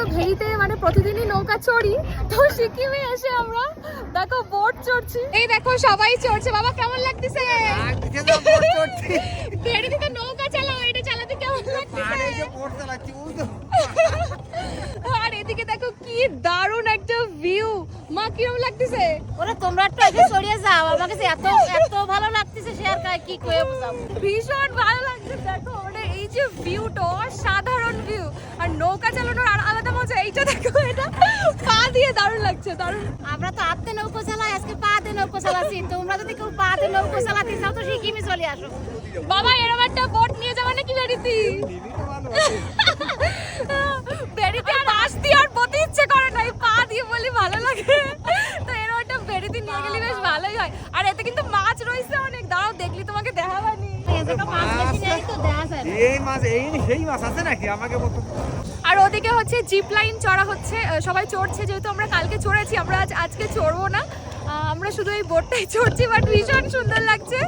তো ভেরিতে মানে প্রতিদিনই নৌকা চড়ি, তো সিকিমে এসে আমরা দেখো বোট চড়ছি। এই দেখো সবাই চড়ছে। বাবা কেমন লাগতেছে? ভেরিতে তো নৌকা চালাও, এটা চালাতে কেমন লাগতেছে? আর এদিকে দেখো কি দারুণ একটা ভিউ। মা কিরকম লাগতেছে? ওরে তোমরা একটু আগে সরিয়ে যাও, আমার কাছে এত এত ভালো লাগতেছে সে আর কি কয়ে বোঝাবো। ভীষণ ভালো লাগছে। দেখো মানে এই যে ভিউটা সাধারণ ভিউ, আর নৌকা চালানোর আর আলাদা মজা। এইটা দেখো, এটা পা দিয়ে দারুণ লাগছে, দারুণ। আমরা তো হাতে নৌকো চালাই, আজকে পা দিয়ে নৌকো চালাচ্ছি। তোমরা যদি কেউ পা দিয়ে নৌকো চালাতে চাও তো সিকিমে চলে আসো। বাবা এরকম একটা বোট নিয়ে যাবে নাকি বেরিতি? বেরিতে পাশ দিয়ে আর বলতে ইচ্ছে করে না, এই পা দিয়ে বলি ভালো লাগে। তো এরকম একটা বেরিতে নিয়ে গেলে বেশ ভালোই হয়। আর এতে কিন্তু মাছ রয়েছে অনেক, দাঁড়াও দেখলি তোমাকে দেখাবানি। আর ওদিকে হচ্ছে জিপ লাইন চড়া হচ্ছে, সবাই চড়ছে। যেহেতু আমরা কালকে চড়েছি, আমরা আজকে চড়বো না, আমরা শুধু এই বোটটাই চড়ছি, বাট ভীষণ সুন্দর লাগছে।